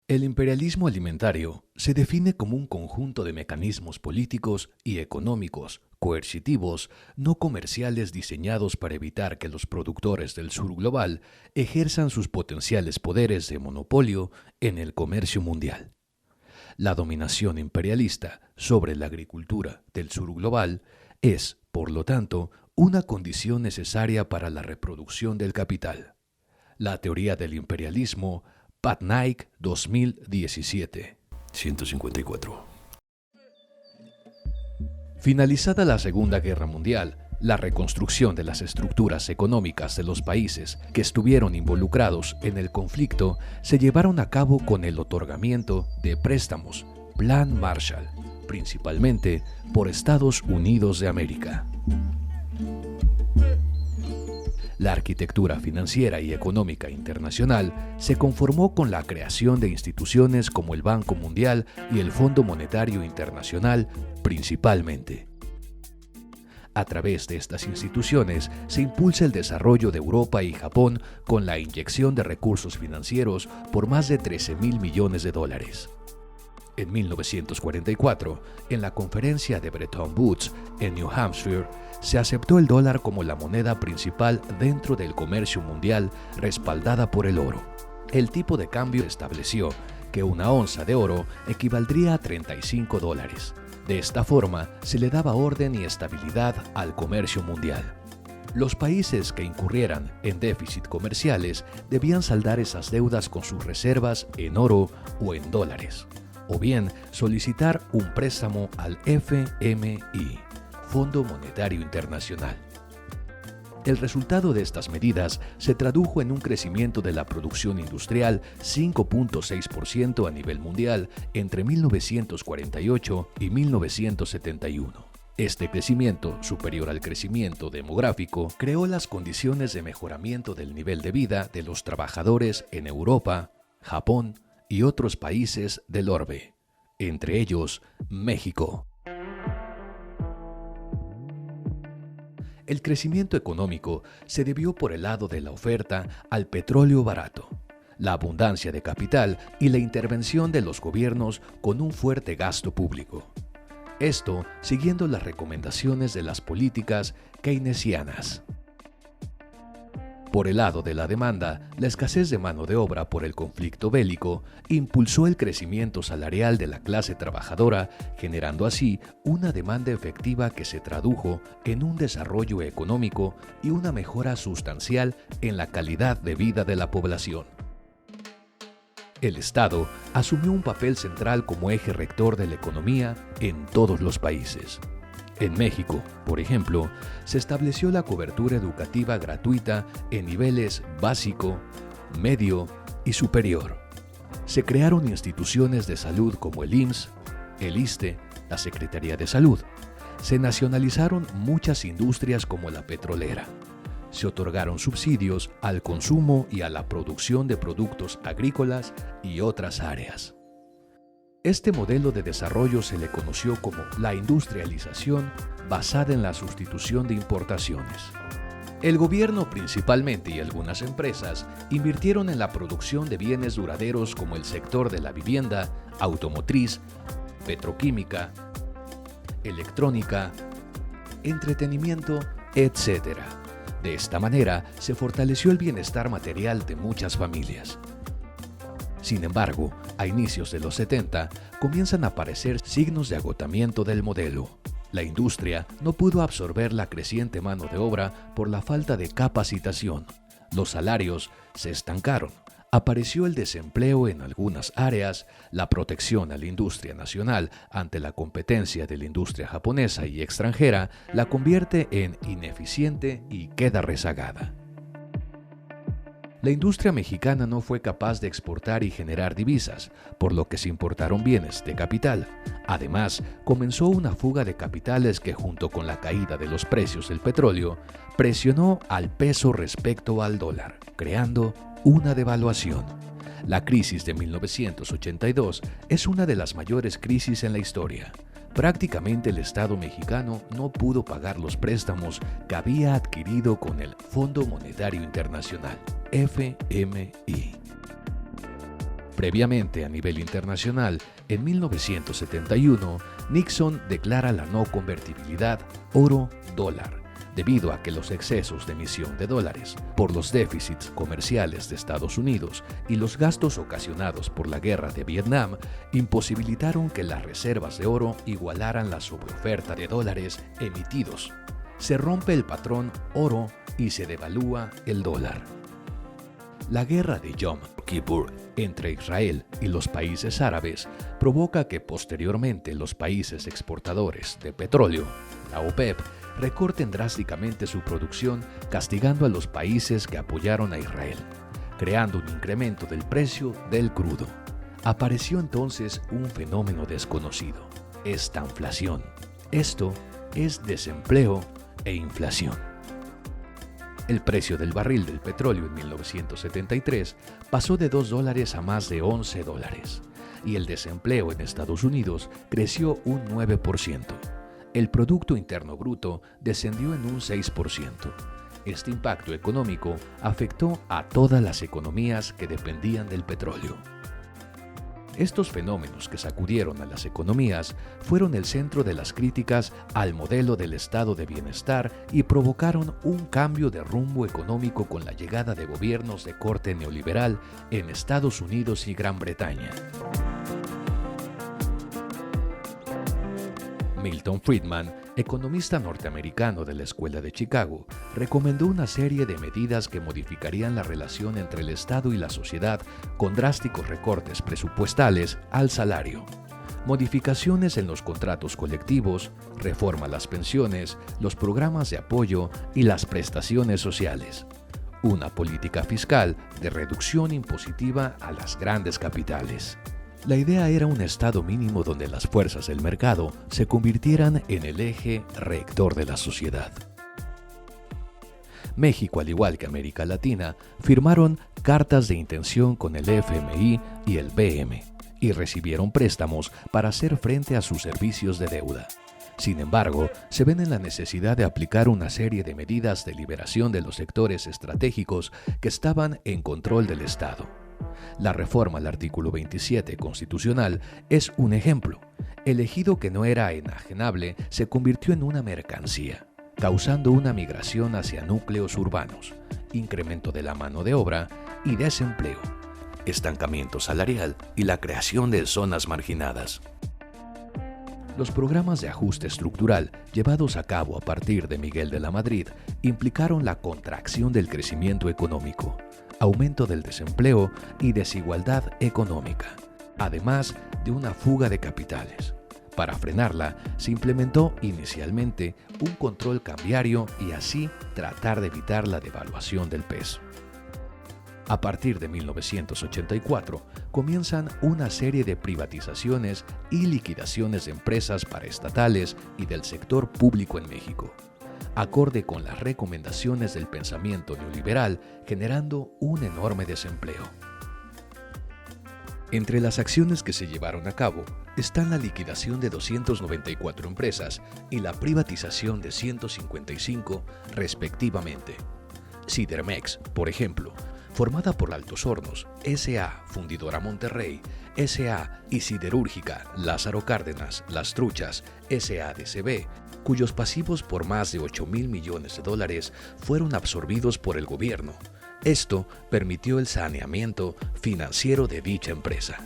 El imperialismo alimentario se define como un conjunto de mecanismos políticos y económicos coercitivos no comerciales diseñados para evitar que los productores del sur global ejerzan sus potenciales poderes de monopolio en el comercio mundial. La dominación imperialista sobre la agricultura del sur global es, por lo tanto, una condición necesaria para la reproducción del capital. La teoría del imperialismo, Patnaik 2017. 154. Finalizada la Segunda Guerra Mundial, la reconstrucción de las estructuras económicas de los países que estuvieron involucrados en el conflicto se llevaron a cabo con el otorgamiento de préstamos, Plan Marshall, principalmente por Estados Unidos de América. La arquitectura financiera y económica internacional se conformó con la creación de instituciones como el Banco Mundial y el Fondo Monetario Internacional principalmente. A través de estas instituciones se impulsa el desarrollo de Europa y Japón con la inyección de recursos financieros por más de 13.000 millones de dólares. En 1944, en la conferencia de Bretton Woods en New Hampshire, se aceptó el dólar como la moneda principal dentro del comercio mundial respaldada por el oro. El tipo de cambio estableció que una onza de oro equivaldría a 35 dólares. De esta forma, se le daba orden y estabilidad al comercio mundial. Los países que incurrieran en déficit comerciales debían saldar esas deudas con sus reservas en oro o en dólares, o bien solicitar un préstamo al FMI, Fondo Monetario Internacional. El resultado de estas medidas se tradujo en un crecimiento de la producción industrial 5.6% a nivel mundial entre 1948 y 1971. Este crecimiento, superior al crecimiento demográfico, creó las condiciones de mejoramiento del nivel de vida de los trabajadores en Europa, Japón y otros países del orbe, entre ellos México. El crecimiento económico se debió por el lado de la oferta al petróleo barato, la abundancia de capital y la intervención de los gobiernos con un fuerte gasto público. Esto siguiendo las recomendaciones de las políticas keynesianas. Por el lado de la demanda, la escasez de mano de obra por el conflicto bélico impulsó el crecimiento salarial de la clase trabajadora, generando así una demanda efectiva que se tradujo en un desarrollo económico y una mejora sustancial en la calidad de vida de la población. El Estado asumió un papel central como eje rector de la economía en todos los países. En México, por ejemplo, se estableció la cobertura educativa gratuita en niveles básico, medio y superior. Se crearon instituciones de salud como el IMSS, el ISSSTE, la Secretaría de Salud. Se nacionalizaron muchas industrias como la petrolera. Se otorgaron subsidios al consumo y a la producción de productos agrícolas y otras áreas. Este modelo de desarrollo se le conoció como la industrialización basada en la sustitución de importaciones. El gobierno principalmente y algunas empresas invirtieron en la producción de bienes duraderos como el sector de la vivienda, automotriz, petroquímica, electrónica, entretenimiento, etc. De esta manera se fortaleció el bienestar material de muchas familias. Sin embargo, a inicios de los 70 comienzan a aparecer signos de agotamiento del modelo. La industria no pudo absorber la creciente mano de obra por la falta de capacitación. Los salarios se estancaron. Apareció el desempleo en algunas áreas, la protección a la industria nacional ante la competencia de la industria japonesa y extranjera la convierte en ineficiente y queda rezagada. La industria mexicana no fue capaz de exportar y generar divisas, por lo que se importaron bienes de capital. Además, comenzó una fuga de capitales que, junto con la caída de los precios del petróleo, presionó al peso respecto al dólar, creando una devaluación. La crisis de 1982 es una de las mayores crisis en la historia. Prácticamente el Estado mexicano no pudo pagar los préstamos que había adquirido con el Fondo Monetario Internacional, FMI. Previamente, a nivel internacional, en 1971, Nixon declara la no convertibilidad oro-dólar, debido a que los excesos de emisión de dólares por los déficits comerciales de Estados Unidos y los gastos ocasionados por la guerra de Vietnam imposibilitaron que las reservas de oro igualaran la sobreoferta de dólares emitidos. Se rompe el patrón oro y se devalúa el dólar. La guerra de Yom Kippur entre Israel y los países árabes provoca que posteriormente los países exportadores de petróleo, la OPEP, recorten drásticamente su producción, castigando a los países que apoyaron a Israel, creando un incremento del precio del crudo. Apareció entonces un fenómeno desconocido: estanflación. Esto es desempleo e inflación. El precio del barril del petróleo en 1973 pasó de $2 a más de $11, y el desempleo en Estados Unidos creció un 9%. El Producto Interno Bruto descendió en un 6%. Este impacto económico afectó a todas las economías que dependían del petróleo. Estos fenómenos que sacudieron a las economías fueron el centro de las críticas al modelo del estado de bienestar y provocaron un cambio de rumbo económico con la llegada de gobiernos de corte neoliberal en Estados Unidos y Gran Bretaña. Milton Friedman, economista norteamericano de la Escuela de Chicago, recomendó una serie de medidas que modificarían la relación entre el Estado y la sociedad con drásticos recortes presupuestales al salario, modificaciones en los contratos colectivos, reforma a las pensiones, los programas de apoyo y las prestaciones sociales, una política fiscal de reducción impositiva a las grandes capitales. La idea era un estado mínimo donde las fuerzas del mercado se convirtieran en el eje rector de la sociedad. México, al igual que América Latina, firmaron cartas de intención con el FMI y el BM y recibieron préstamos para hacer frente a sus servicios de deuda. Sin embargo, se ven en la necesidad de aplicar una serie de medidas de liberación de los sectores estratégicos que estaban en control del Estado. La reforma al artículo 27 constitucional es un ejemplo. El ejido que no era enajenable se convirtió en una mercancía, causando una migración hacia núcleos urbanos, incremento de la mano de obra y desempleo, estancamiento salarial y la creación de zonas marginadas. Los programas de ajuste estructural llevados a cabo a partir de Miguel de la Madrid implicaron la contracción del crecimiento económico, aumento del desempleo y desigualdad económica, además de una fuga de capitales. Para frenarla, se implementó inicialmente un control cambiario y así tratar de evitar la devaluación del peso. A partir de 1984, comienzan una serie de privatizaciones y liquidaciones de empresas paraestatales y del sector público en México, acorde con las recomendaciones del pensamiento neoliberal, generando un enorme desempleo. Entre las acciones que se llevaron a cabo están la liquidación de 294 empresas y la privatización de 155 respectivamente. Sidermex, por ejemplo, formada por Altos Hornos, S.A. Fundidora Monterrey, S.A. y Siderúrgica Lázaro Cárdenas Las Truchas, S.A.D.C.B., cuyos pasivos por más de $8,000 millones fueron absorbidos por el gobierno. Esto permitió el saneamiento financiero de dicha empresa.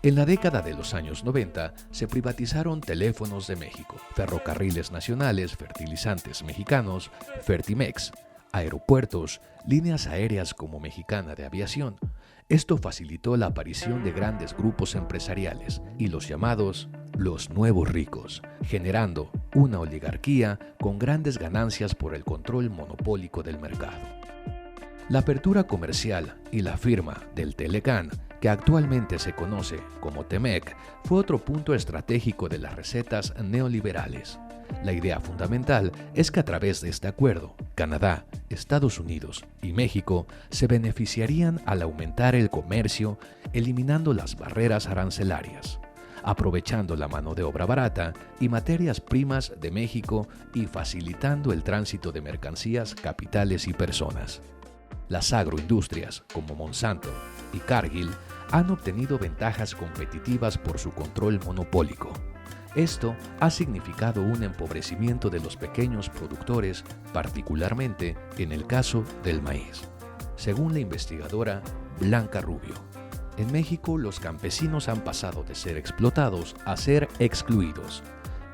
En la década de los años 90 se privatizaron Teléfonos de México, Ferrocarriles Nacionales, Fertilizantes Mexicanos, Fertimex, aeropuertos, líneas aéreas como Mexicana de Aviación. Esto facilitó la aparición de grandes grupos empresariales y los llamados los nuevos ricos, generando una oligarquía con grandes ganancias por el control monopólico del mercado. La apertura comercial y la firma del Telecán, que actualmente se conoce como Temec, fue otro punto estratégico de las recetas neoliberales. La idea fundamental es que a través de este acuerdo, Canadá, Estados Unidos y México se beneficiarían al aumentar el comercio, eliminando las barreras arancelarias, aprovechando la mano de obra barata y materias primas de México y facilitando el tránsito de mercancías, capitales y personas. Las agroindustrias, como Monsanto y Cargill, han obtenido ventajas competitivas por su control monopólico. Esto ha significado un empobrecimiento de los pequeños productores, particularmente en el caso del maíz. Según la investigadora Blanca Rubio, en México los campesinos han pasado de ser explotados a ser excluidos.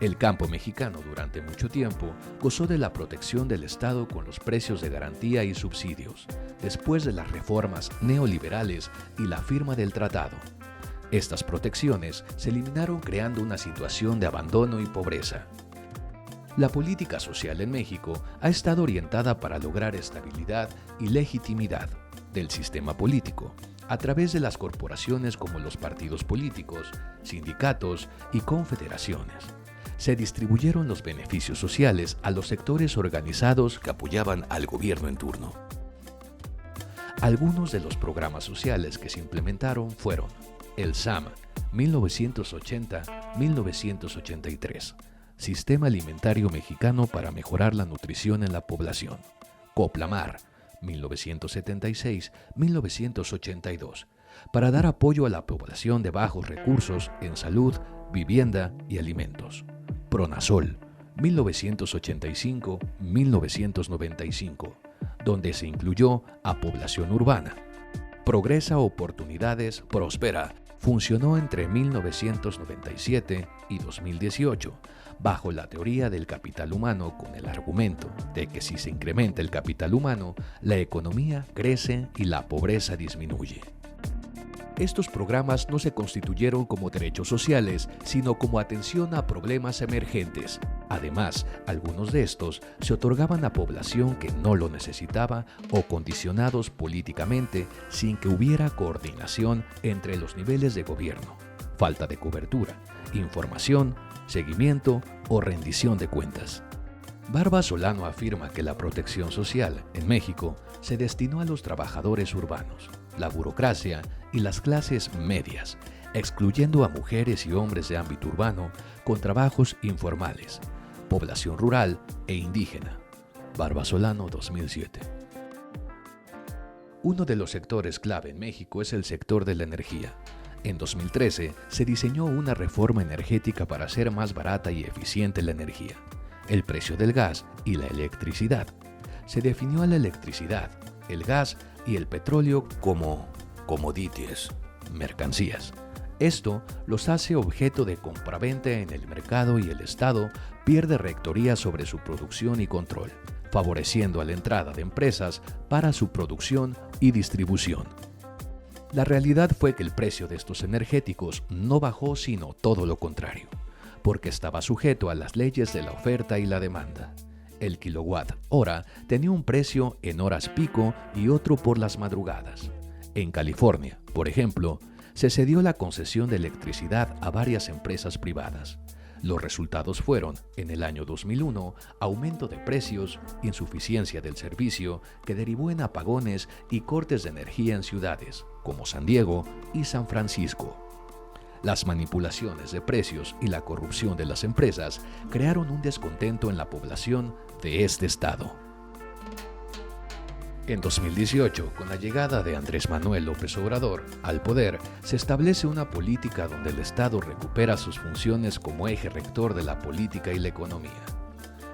El campo mexicano durante mucho tiempo gozó de la protección del Estado con los precios de garantía y subsidios, después de las reformas neoliberales y la firma del tratado. Estas protecciones se eliminaron creando una situación de abandono y pobreza. La política social en México ha estado orientada para lograr estabilidad y legitimidad del sistema político a través de las corporaciones como los partidos políticos, sindicatos y confederaciones. Se distribuyeron los beneficios sociales a los sectores organizados que apoyaban al gobierno en turno. Algunos de los programas sociales que se implementaron fueron el SAM, 1980-1983, Sistema Alimentario Mexicano para mejorar la nutrición en la población; Coplamar, 1976-1982, para dar apoyo a la población de bajos recursos en salud, vivienda y alimentos; Pronasol, 1985-1995, donde se incluyó a población urbana; Progresa Oportunidades Próspera, funcionó entre 1997 y 2018, bajo la teoría del capital humano, con el argumento de que si se incrementa el capital humano, la economía crece y la pobreza disminuye. Estos programas no se constituyeron como derechos sociales, sino como atención a problemas emergentes. Además, algunos de estos se otorgaban a población que no lo necesitaba o condicionados políticamente sin que hubiera coordinación entre los niveles de gobierno, falta de cobertura, información, seguimiento o rendición de cuentas. Barba Solano afirma que la protección social en México se destinó a los trabajadores urbanos, la burocracia y las clases medias, excluyendo a mujeres y hombres de ámbito urbano con trabajos informales, población rural e indígena. Barba Solano, 2007. Uno de los sectores clave en México es el sector de la energía. En 2013 se diseñó una reforma energética para hacer más barata y eficiente la energía, el precio del gas y la electricidad. Se definió a la electricidad, el gas y el petróleo como commodities, mercancías. Esto los hace objeto de compraventa en el mercado y el Estado pierde rectoría sobre su producción y control, favoreciendo a la entrada de empresas para su producción y distribución. La realidad fue que el precio de estos energéticos no bajó, sino todo lo contrario, porque estaba sujeto a las leyes de la oferta y la demanda. El kilowatt hora tenía un precio en horas pico y otro por las madrugadas. En California, por ejemplo, se cedió la concesión de electricidad a varias empresas privadas. Los resultados fueron, en el año 2001, aumento de precios, insuficiencia del servicio, que derivó en apagones y cortes de energía en ciudades, como San Diego y San Francisco. Las manipulaciones de precios y la corrupción de las empresas crearon un descontento en la población de este estado. En 2018, con la llegada de Andrés Manuel López Obrador al poder, se establece una política donde el Estado recupera sus funciones como eje rector de la política y la economía.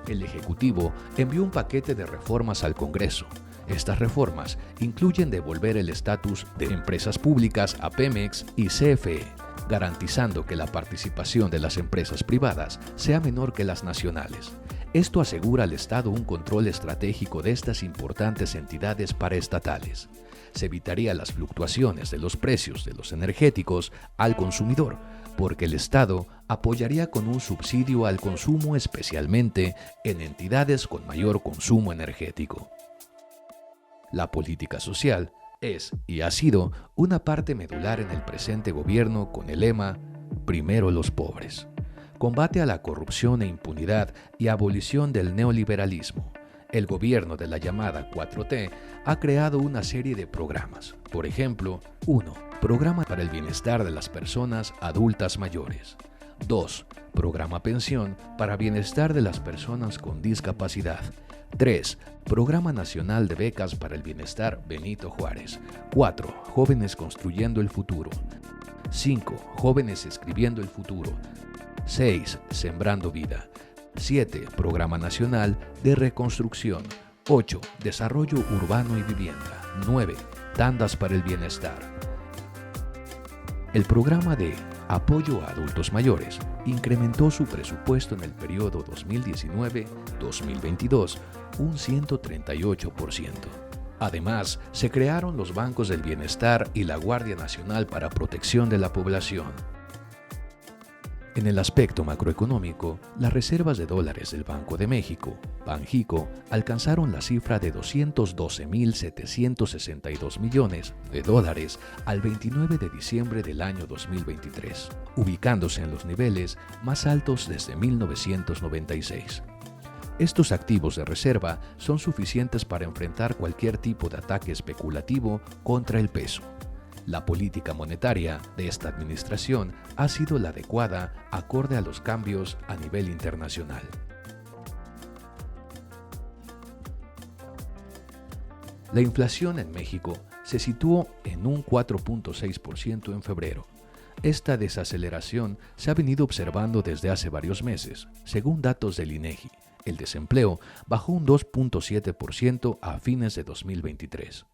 El Ejecutivo envió un paquete de reformas al Congreso. Estas reformas incluyen devolver el estatus de empresas públicas a Pemex y CFE, garantizando que la participación de las empresas privadas sea menor que las nacionales. Esto asegura al Estado un control estratégico de estas importantes entidades paraestatales. Se evitaría las fluctuaciones de los precios de los energéticos al consumidor, porque el Estado apoyaría con un subsidio al consumo, especialmente en entidades con mayor consumo energético. La política social es y ha sido una parte medular en el presente gobierno con el lema «Primero los pobres». Combate a la corrupción e impunidad y abolición del neoliberalismo. El gobierno de la llamada 4T ha creado una serie de programas. Por ejemplo, 1. Programa para el bienestar de las personas adultas mayores. 2. Programa pensión para bienestar de las personas con discapacidad. 3. Programa Nacional de Becas para el Bienestar Benito Juárez. 4. Jóvenes Construyendo el Futuro. 5. Jóvenes Escribiendo el Futuro. 6. Sembrando Vida. 7. Programa Nacional de Reconstrucción. 8. Desarrollo Urbano y Vivienda. 9. Tandas para el Bienestar. El programa de Apoyo a Adultos Mayores incrementó su presupuesto en el periodo 2019-2022 un 138%. Además, se crearon los Bancos del Bienestar y la Guardia Nacional para Protección de la Población. En el aspecto macroeconómico, las reservas de dólares del Banco de México, Banjico, alcanzaron la cifra de 212.762 millones de dólares al 29 de diciembre del año 2023, ubicándose en los niveles más altos desde 1996. Estos activos de reserva son suficientes para enfrentar cualquier tipo de ataque especulativo contra el peso. La política monetaria de esta administración ha sido la adecuada acorde a los cambios a nivel internacional. La inflación en México se situó en un 4.6% en febrero. Esta desaceleración se ha venido observando desde hace varios meses. Según datos del INEGI, el desempleo bajó un 2.7% a fines de 2023.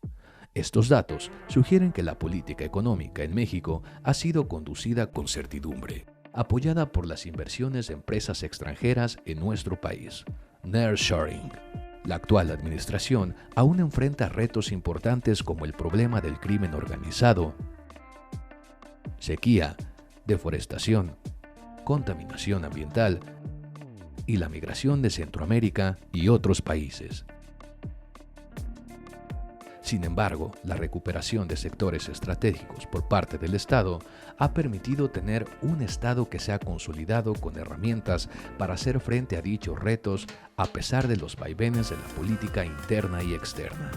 Estos datos sugieren que la política económica en México ha sido conducida con certidumbre, apoyada por las inversiones de empresas extranjeras en nuestro país. Nearshoring. La actual administración aún enfrenta retos importantes como el problema del crimen organizado, sequía, deforestación, contaminación ambiental y la migración de Centroamérica y otros países. Sin embargo, la recuperación de sectores estratégicos por parte del Estado ha permitido tener un Estado que se ha consolidado con herramientas para hacer frente a dichos retos a pesar de los vaivenes de la política interna y externa.